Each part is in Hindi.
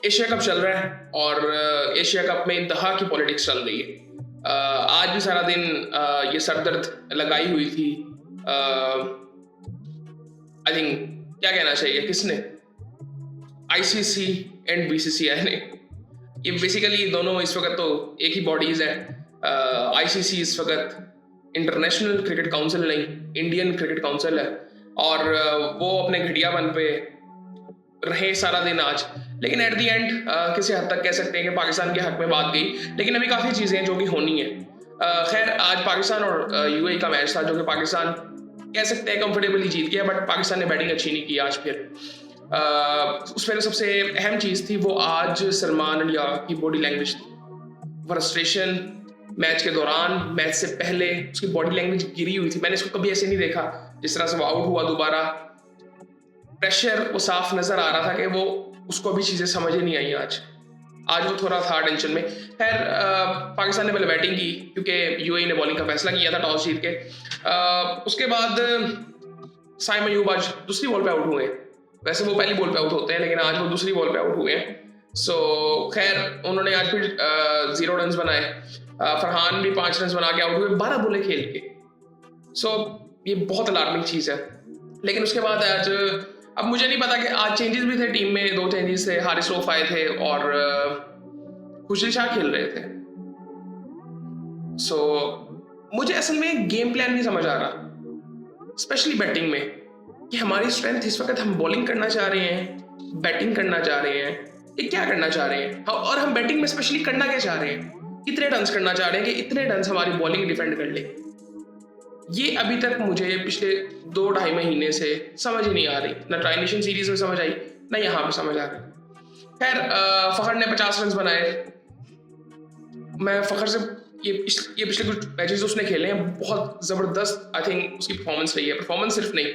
एशिया कप चल रहा है और एशिया कप में इंतहा की पॉलिटिक्स चल रही है। आज भी सारा दिन ये सरदर्द लगाई हुई थी। आई थिंक क्या कहना चाहिए, किसने, आईसीसी एंड बीसीसीआई ने। ये बेसिकली दोनों इस वक्त तो एक ही बॉडीज है। आईसीसी इस वक्त इंटरनेशनल क्रिकेट काउंसिल नहीं, इंडियन क्रिकेट काउंसिल है, और वो अपने घटियापन पे रहे सारा दिन आज। लेकिन एट द एंड किसी हद तक कह सकते हैं कि पाकिस्तान के हक में बात गई, लेकिन अभी काफ़ी चीज़ें हैं जो कि होनी है। खैर, आज पाकिस्तान और यूएई का मैच था जो कि पाकिस्तान कह सकते हैं कंफर्टेबली जीत गया, बट पाकिस्तान ने बैटिंग अच्छी नहीं की आज। फिर उसमें सबसे अहम चीज़ थी वो आज सलमान अली की बॉडी लैंग्वेज थी। फ्रस्ट्रेशन मैच के दौरान, मैच से पहले उसकी बॉडी लैंग्वेज गिरी हुई थी। मैंने इसको कभी ऐसे नहीं देखा जिस तरह से वो आउट हुआ दोबारा। प्रेशर वो साफ नजर आ रहा था कि वो उसको भी चीज़ें समझ ही नहीं आई। आज वो थोड़ा था टेंशन में। खैर, पाकिस्तान ने पहले बैटिंग की क्योंकि यूएई ने बॉलिंग का फैसला किया था टॉस जीत के। उसके बाद साइम अयूब आज दूसरी बॉल पे आउट हुए। वैसे वो पहली बॉल पे आउट होते हैं, लेकिन आज वो दूसरी बॉल पे आउट हुए हैं। सो खैर, उन्होंने आज फिर 0 रन बनाए। फरहान भी 5 रन बना के आउट हुए 12 बॉलें खेल के। सो ये बहुत अलार्मिंग चीज़ है। लेकिन उसके बाद आज, अब मुझे नहीं पता कि आज चेंजेस भी थे टीम में, 2 चेंजेस थे। हारिस रऊफ आए थे और खुशरी शाह खेल रहे थे। सो मुझे असल में गेम प्लान नहीं समझ आ रहा, स्पेशली बैटिंग में, कि हमारी स्ट्रेंथ इस वक्त हम बॉलिंग करना चाह रहे हैं, बैटिंग करना चाह रहे हैं, ये क्या करना चाह रहे हैं, और हम बैटिंग में स्पेशली करना क्या चाह रहे हैं, कितने रन्स करना चाह रहे हैं कि इतने रन्स हमारी बॉलिंग डिफेंड कर ले। ये अभी तक मुझे पिछले 2-2.5 महीने से समझ ही नहीं आ रही। ना ट्राई नेशन सीरीज में समझ आई, ना यहाँ पे समझ आ रही। खैर, फखर ने 50 रन बनाए। मैं फखर से ये पिछले कुछ मैचेस उसने खेले हैं, बहुत ज़बरदस्त आई थिंक उसकी परफॉर्मेंस रही है। परफॉर्मेंस सिर्फ नहीं,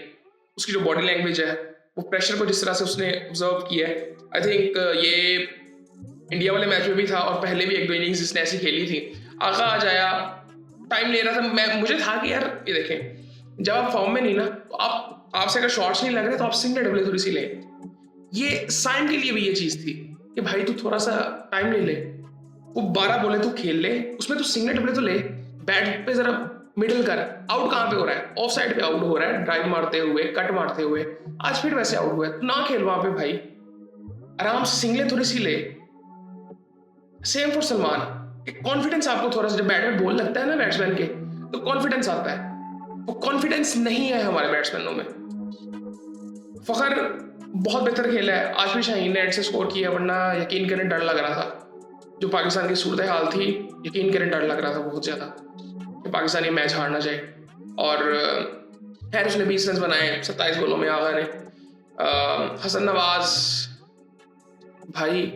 उसकी जो बॉडी लैंग्वेज है, वो प्रेशर को जिस तरह से उसने ऑब्जर्व किया है। आई थिंक ये इंडिया वाले मैच में भी था और पहले भी 1-2 इनिंग्स इसने ऐसी खेली थी। आगा आ जाया, टाइम ले रहा था। मुझे था कि यार ये देखें, जब आप फॉर्म में नहीं ना, तो आपसे अगर शॉट्स नहीं लग रहे तो आप सिंगल डबल थोड़ी सी लें। ये साइन के लिए भी ये चीज़ थी कि भाई तू थोड़ा सा टाइम ले ले, वो 12 बॉलें तू खेल ले, उसमें तू सिंगल डबल तो ले, बैट पे जरा मिडल कर। आउट कहाँ पे हो रहा है? ऑफ साइड पे आउट हो रहा है, ड्राइव मारते हुए, कट मारते हुए। आज फिर वैसे आउट हुआ है, तू ना खेल वहां पे भाई, आराम से सिंगलें थोड़ी सी ले। Same for Salman. कॉन्फिडेंस आपको थोड़ा सा, जब बैट में बॉल लगता है ना बैट्समैन के, तो कॉन्फिडेंस आता है। वो कॉन्फिडेंस नहीं है हमारे बैट्समैनों में। फखर बहुत बेहतर खेला है, आज भी शाहीन ने एंड से स्कोर किया, वरना यकीन करें डर लग रहा था। जो पाकिस्तान की सूरत हाल थी, यकीन करें डर लग रहा था बहुत ज़्यादा कि पाकिस्तान ये मैच हार ना जाए। और खैर, उसने 20 रन बनाए 27 बॉलों में। आगा ने हसन नवाज भाई,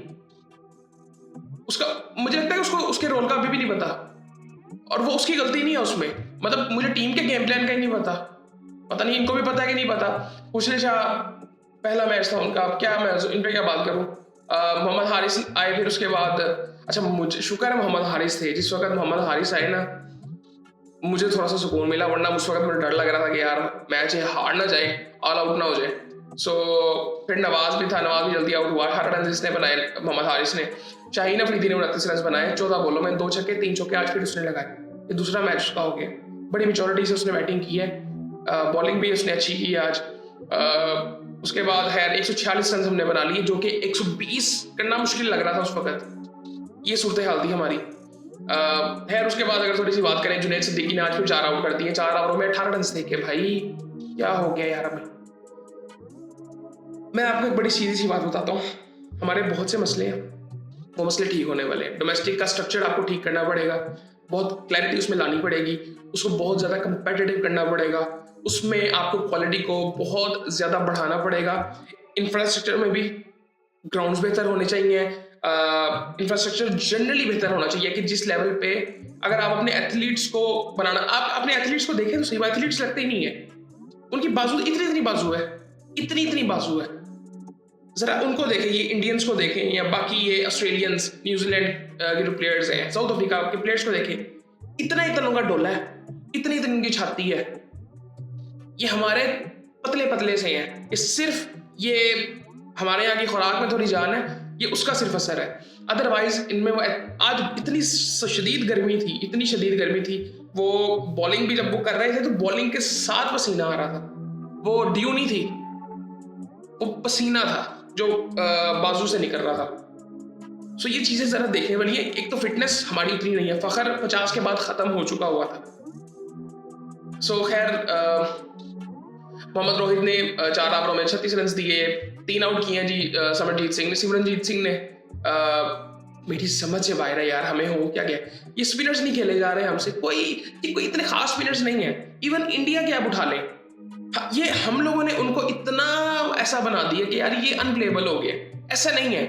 उसका मुझे लगता है उसको उसके रोल का अभी भी नहीं पता, और वो उसकी गलती नहीं है उसमें। मतलब मुझे टीम के गेम प्लान का ही नहीं पता नहीं इनको भी पता है कि नहीं पता। खुशरी शाह पहला मैच था उनका, क्या मैं इन पर क्या बात करूं। मोहम्मद हारिस आए फिर उसके बाद। अच्छा, मुझे शुक्र है मोहम्मद हारिस थे। जिस वक्त मोहम्मद हारिस आए ना, मुझे थोड़ा सा सुकून मिला, वरना उस वक्त मुझे डर लग रहा था कि यार मैच हार ना जाए, ऑल आउट ना हो जाए। सो फिर नवाज भी था, नवाज भी जल्दी आउट हुआ। 18 रन जिसने बनाए मोहम्मद हारिस ने। शाहीन अफरीदी ने 29 रन बनाए 14 बॉलों में, 2 छक्के 3 चौके आज फिर उसने लगाए। ये दूसरा मैच उसका हो गया। बड़ी मेच्योरिटी से उसने बैटिंग की है, बॉलिंग भी उसने अच्छी की आज। उसके बाद खैर 146 रन हमने बना लिए, जो कि 120 करना मुश्किल लग रहा था उस वक्त। ये सूरत हाल थी हमारी। खैर उसके बाद अगर थोड़ी सी बात करें, जुनैद सिद्दीकी ने आज फिर 4 आउट कर दिए। 4 ओवरों में 18 रन थे कि भाई क्या हो गया यार। हमें, मैं आपको एक बड़ी सीधी सी बात बताता हूँ, हमारे बहुत से मसले हैं, वो मसले ठीक होने वाले हैं। डोमेस्टिक का स्ट्रक्चर आपको ठीक करना पड़ेगा, बहुत क्लैरिटी उसमें लानी पड़ेगी, उसको बहुत ज़्यादा कंपेटिटिव करना पड़ेगा, उसमें आपको क्वालिटी को बहुत ज़्यादा बढ़ाना पड़ेगा। इंफ्रास्ट्रक्चर में भी ग्राउंड्स बेहतर होने चाहिए, इंफ्रास्ट्रक्चर जनरली बेहतर होना चाहिए कि जिस लेवल पे अगर आप अपने एथलीट्स को बनाना, आप अपने एथलीट्स को देखें तो सही, एथलीट्स लगते ही नहीं है। उनकी बाजू इतनी बाजू है, इतनी बाजू है। जरा उनको देखें, ये इंडियंस को देखें, या बाकी ये ऑस्ट्रेलियंस, न्यूजीलैंड के जो प्लेयर्स हैं, साउथ अफ्रीका के प्लेयर्स को देखें, इतना उनका डोला है, इतनी उनकी छाती है। ये हमारे पतले से हैं। ये सिर्फ ये हमारे यहाँ की खुराक में थोड़ी जान है, ये उसका सिर्फ असर है। अदरवाइज इनमें वो आज इतनी शदीद गर्मी थी, इतनी शदीद गर्मी थी, वो बॉलिंग भी जब वो कर रहे थे तो बॉलिंग के साथ पसीना आ रहा था। वो ड्यू नहीं थी, वो पसीना था जो बाजू से निकल रहा था। सो ये चीज़ें ज़रा देखने वाली है। एक तो फिटनेस हमारी उतनी नहीं है, फ़खर 50 के बाद ख़त्म हो चुका हुआ था। सो खैर मोहम्मद रोहित ने 4 ओवरों में 36 रन दिए, 3 आउट किए हैं जी सिमरनजीत सिंह ने। सिमरनजीत सिंह ने मेरी समझ से बाहर है यार, हमें हो क्या गया, ये स्पिनर्स नहीं खेले जा रहे हैं हमसे, कोई इतने खास स्पिनर्स नहीं है। इवन इंडिया की आप उठा लें, ये हम लोगों ने उनको इतना ऐसा बना दिया कि यार ये अनप्लेबल हो गया। ऐसा नहीं है,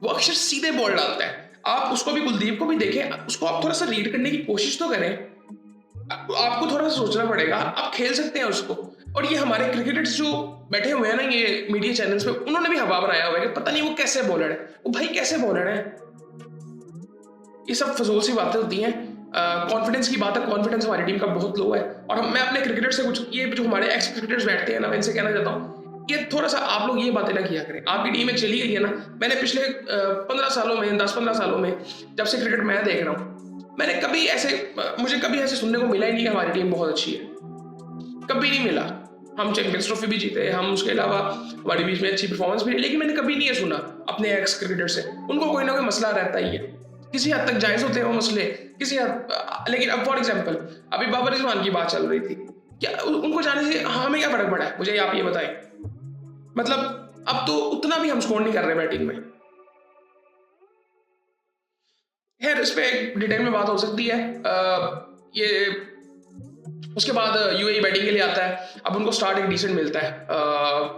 वो अक्सर सीधे बॉल डालता है। आप उसको भी, कुलदीप को भी देखें, उसको आप थोड़ा सा रीड करने की कोशिश तो करें, आपको थोड़ा सा सोचना पड़ेगा। आप खेल सकते हैं उसको। और ये हमारे क्रिकेटर्स जो बैठे हुए हैं ना ये मीडिया चैनल्स पे, उन्होंने भी हवा बनाया हुआ है कि पता नहीं वो कैसे बॉलर है। वो भाई कैसे बॉलर है? ये सब फजूल सी बातें होती हैं। कॉन्फिडेंस की बात है, कॉन्फिडेंस हमारी टीम का बहुत लो है। और मैं अपने क्रिकेटर से कुछ, ये जो हमारे एक्स क्रिकेटर्स बैठते हैं ना, मैं इनसे कहना चाहता हूँ, ये थोड़ा सा आप लोग ये बातें ना किया करें। आपकी टीम एक चली गई है ना, मैंने पिछले 15 सालों में, 10-15 सालों में जब से क्रिकेट मैं देख रहा हूँ, मैंने कभी ऐसे, मुझे कभी ऐसे सुनने को मिला ही नहीं कि हमारी टीम बहुत अच्छी है। कभी नहीं मिला। हम चैंपियंस ट्रॉफी भी जीते, हम उसके अलावा हमारे बीच में अच्छी परफॉर्मेंस भी, लेकिन मैंने कभी नहीं सुना अपने एक्स क्रिकेटर से। उनको कोई ना कोई मसला रहता ही है, किसी हद तक जायज होते हैं वो मसले, किसी हद। लेकिन अब फॉर एग्जाम्पल अभी बाबर रिजवान की बात चल रही थी, क्या उनको जाने से हमें क्या फर्क पड़ा है? मुझे आप ये बताएं। मतलब अब तो उतना भी हम स्कोर नहीं कर रहे बैटिंग में। खैर इस पे डिटेल में बात हो सकती है। ये उसके बाद यूएई बैटिंग के लिए आता है। अब उनको स्टार्ट एक डिसेंट मिलता है।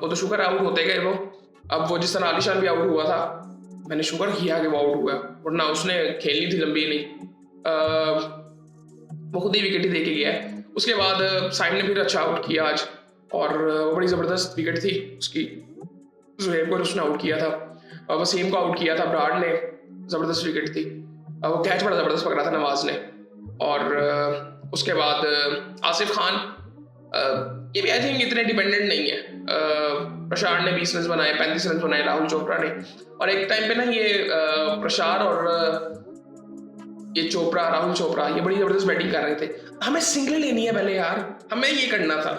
वो तो शुक्र आउट होते गए वो। अब वो जिस तरह आलिशान भी आउट हुआ था, मैंने शुक्र किया कि वो आउट हुआ, वरना उसने खेलनी थी लंबी नहीं। वो खुद ही विकेट ही दे के गया है। उसके बाद साइम ने फिर अच्छा आउट किया आज, और बड़ी ज़बरदस्त विकेट थी उसकी। जुहैब को उसने आउट किया था, वसीम को आउट किया था ब्राड ने, ज़बरदस्त विकेट थी। वो कैच बड़ा ज़बरदस्त पकड़ा था नवाज ने। और उसके बाद आसिफ खान, ये भी आई थिंक इतने डिपेंडेंट नहीं है। प्रशार ने 20 रन बनाए, 35 रन बनाए राहुल चोपड़ा ने। और एक टाइम पे ना ये प्रशार और ये चोपड़ा, राहुल चोपड़ा, ये बड़ी ज़बरदस्त बैटिंग कर रहे थे। हमें सिंगल लेनी है पहले यार, हमें ये करना था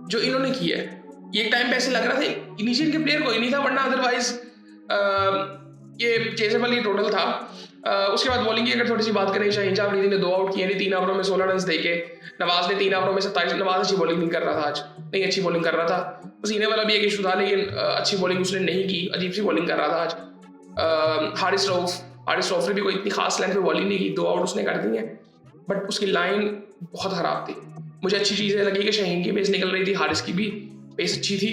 जो इन्होंने किया है। ये एक टाइम पे ऐसे लग रहा था इनिशियल के प्लेयर कोई नहीं था, वरना अदरवाइज ये चेजेबल ही टोटल था। उसके बाद बॉलिंग की अगर थोड़ी सी बात करें, शाहीन शाह अफरीदी ने 2 आउट किए, 3 ओवरों में 16 रन देके। नवाज ने 3 ओवरों में 27। नवाज अच्छी बॉलिंग नहीं कर रहा था आज, नहीं अच्छी बॉलिंग कर रहा था। पसीने वाला भी एक इशू था, लेकिन अच्छी बॉलिंग उसने नहीं की, अजीब सी बॉलिंग कर रहा था आज। हारिस रऊफ ने भी कोई इतनी खास लेंथ पे बॉलिंग नहीं की, 2 आउट उसने कर दी है, बट उसकी लाइन बहुत खराब थी। मुझे अच्छी चीज़ें लगी कि शाहीन की पेस निकल रही थी, हारिस की भी पेस अच्छी थी,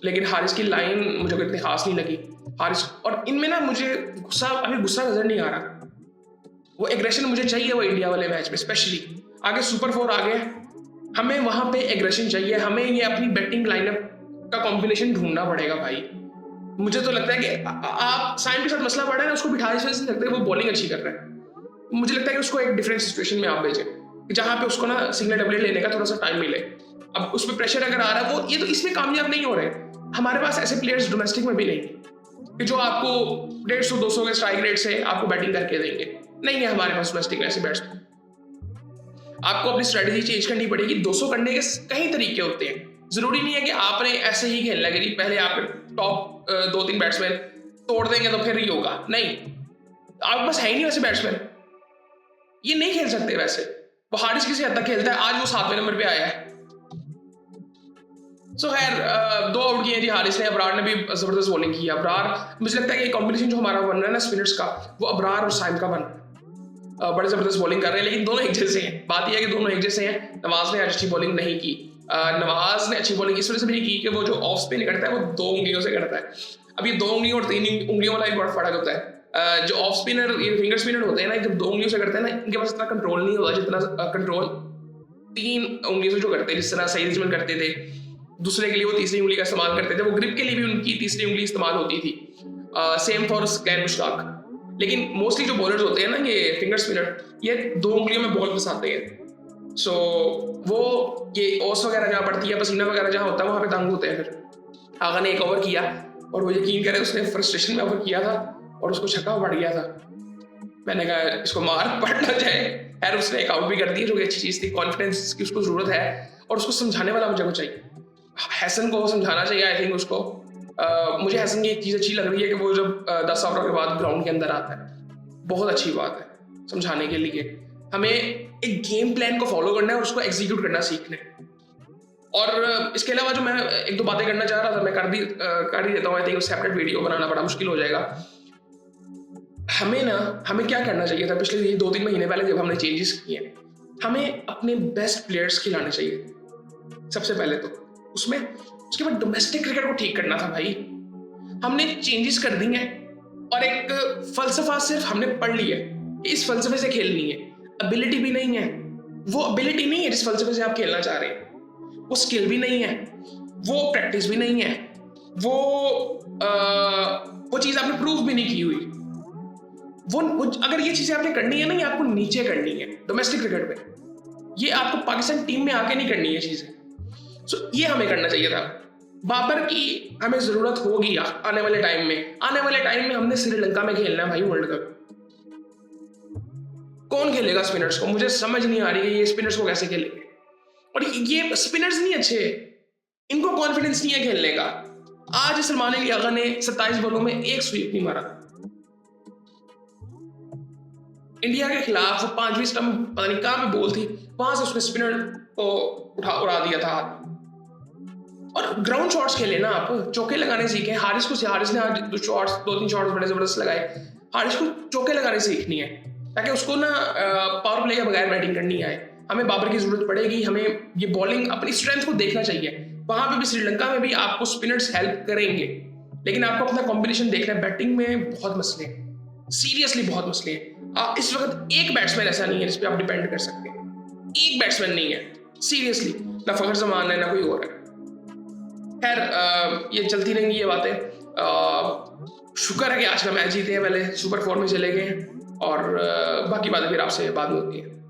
लेकिन हारिस की लाइन मुझे कोई इतनी खास नहीं लगी। हारिस और इनमें ना मुझे अभी गुस्सा नजर नहीं आ रहा। वो एग्रेशन मुझे चाहिए, वो इंडिया वाले मैच में स्पेशली। आगे सुपर 4 आ गए, हमें वहां पे एग्रेशन चाहिए। हमें ये अपनी बैटिंग लाइनअप का कॉम्बिनेशन ढूंढना पड़ेगा भाई। मुझे तो लगता है कि आप साइम के साथ मसला पड़ा है ना, उसको बिठा इस वजह से लगता है वो बॉलिंग अच्छी कर रहा है। मुझे लगता है कि उसको एक डिफरेंट सिचुएशन में आप भेजें, जहां पे उसको ना सिंगल डबल लेने का थोड़ा सा टाइम मिले। अब उस पर प्रेशर अगर आ रहा है, वो ये तो इसमें कामयाब नहीं हो रहे। हमारे पास ऐसे प्लेयर्स डोमेस्टिक में भी नहीं कि जो आपको 150-200 के स्ट्राइक रेट से आपको बैटिंग करके देंगे। नहीं है हमारे पास डोमेस्टिक में ऐसे बैट्समैन। आपको अपनी स्ट्रेटेजी चेंज करनी पड़ेगी। 200 करने के कई तरीके होते हैं। जरूरी नहीं है कि आपने ऐसे ही खेलना है कि पहले आपके टॉप 2-3 बैट्समैन तोड़ देंगे तो फिर ही होगा। नहीं, आप बस है ही नहीं वैसे बैट्समैन, ये नहीं खेल सकते वैसे। वो हारिस किसी हद तक खेलता है, आज वो 7वें नंबर पे आया है। सो खैर 2 आउट किए जी हारिस ने। अबरार ने भी जबरदस्त बॉलिंग की। अबरार, मुझे लगता है कि कॉम्बिनेशन जो हमारा बन रहा है ना स्पिनर्स का, वो अबरार और साइम का बन रहा है। बड़े जबरदस्त बॉलिंग कर रहे हैं, लेकिन दोनों एक जैसे हैं। बात यह है कि दोनों एक जैसे हैं। नवाज ने आज अच्छी बॉलिंग नहीं की। नवाज ने अच्छी बॉलिंग इस वजह से नहीं की कि वो जो ऑफ स्पिन करता है वो 2 उंगलियों से करता है। अब ये 2 उंगलियों और 3 उंगलियों वाला एक बड़ा फर्क होता है। जो ऑफ स्पिनर, ये फिंगर स्पिनर होते हैं ना, जब 2 उंगलियों से करते हैं ना, इनके पास इतना कंट्रोल नहीं होता जितना कंट्रोल 3 उंगलियों से जो करते हैं। जिस तरह सही रिजमन करते थे, दूसरे के लिए वो तीसरी उंगली का इस्तेमाल करते थे, वो ग्रिप के लिए भी उनकी तीसरी उंगली इस्तेमाल होती थी। Same for Glenn Mushtaq. लेकिन मोस्टली जो बॉलर्स होते हैं ना, ये फिंगर स्पिनर, ये 2 उंगलियों में बॉल फंसाते हैं। सो वो ये ओस वगैरह जहाँ पड़ती है, पसीना वगैरह जहाँ होता है, वहाँ पे तंग होते हैं। फिर आगा ने एक ओवर किया, और वो यकीन करें उसने फ्रस्ट्रेशन में ओवर किया था और उसको छक्का पड़ गया था। मैंने कहा इसको मार पड़ ना जाए। खैर उसने एक आउट भी कर दी जो कि अच्छी चीज़ थी। कॉन्फिडेंस की उसको ज़रूरत है और उसको समझाने वाला मुझे चाहिए। हैसन को समझाना चाहिए आई थिंक उसको। मुझे हैसन की एक चीज़ अच्छी लग रही है कि वो जब 10 ओवर के बाद ग्राउंड के अंदर आता है, बहुत अच्छी बात है समझाने के लिए। हमें एक गेम प्लान को फॉलो करना है और उसको एग्जीक्यूट करना सीखना है। और इसके अलावा जो मैं एक दो बातें करना चाह रहा था मैं कर ही देता हूँ। आई थिंक सेपरेट वीडियो बनाना बड़ा मुश्किल हो जाएगा। हमें क्या करना चाहिए था पिछले ये 2-3 महीने पहले जब हमने चेंजेस किए, हमें अपने बेस्ट प्लेयर्स खिलाने चाहिए सबसे पहले तो उसमें। उसके बाद डोमेस्टिक क्रिकेट को ठीक करना था भाई। हमने चेंजेस कर दी हैं और एक फलसफा सिर्फ हमने पढ़ लिया है, इस फलसफे से खेलनी है। एबिलिटी भी नहीं है, वो एबिलिटी नहीं है जिस फलसफे से आप खेलना चाह रहे हैं। वो स्किल भी नहीं है, वो प्रैक्टिस भी नहीं है, वो चीज़ आपने प्रूव भी नहीं की हुई। वो अगर ये चीज़ें आपने करनी है ना, ये आपको नीचे करनी है डोमेस्टिक क्रिकेट में। ये आपको पाकिस्तान टीम में आके नहीं करनी है चीज़ें। सो ये हमें करना चाहिए था। बाबर की हमें ज़रूरत होगी आने वाले टाइम में। आने वाले टाइम में हमने श्रीलंका में खेलना है भाई वर्ल्ड कप। कौन खेलेगा स्पिनर्स को? मुझे समझ नहीं आ रही है ये स्पिनर्स को कैसे खेलेंगे। और ये स्पिनर्स नहीं अच्छे, इनको कॉन्फिडेंस नहीं है खेलने का। आज सलमान अली आगा ने 27 बॉलों में एक स्वीप नहीं मारा। इंडिया के खिलाफ 5वीं स्टंप पता नहीं कहां पे बॉल थी, वहां से उसने स्पिनर को उड़ा दिया था हाथ। और ग्राउंड शॉट्स खेले ना आप, चौके लगाने सीखे। हारिस ने आज 2-3 शॉट्स बड़े जबरदस्त लगाए। हारिस को चौके लगाने सीखनी है ताकि उसको ना पावर प्ले के बगैर बैटिंग करनी आए। हमें बाबर की जरूरत पड़ेगी। हमें ये बॉलिंग अपनी स्ट्रेंथ को देखना चाहिए। वहां पे भी श्रीलंका में भी आपको स्पिनर्स हेल्प करेंगे, लेकिन आपको अपना कॉम्बिनेशन देखना है। बैटिंग में बहुत मसले हैं, सीरियसली बहुत मसले हैं। इस वक्त एक बैट्समैन ऐसा नहीं है जिस पे आप डिपेंड कर सकते हैं। एक बैट्समैन नहीं है सीरियसली, ना फखर जमान है ना कोई और है। खैर ये चलती रहेंगी ये बातें। शुक्र है कि आज का मैच जीते हैं, पहले सुपर 4 में चले गए हैं और बाकी बातें फिर आपसे बाद में होती हैं।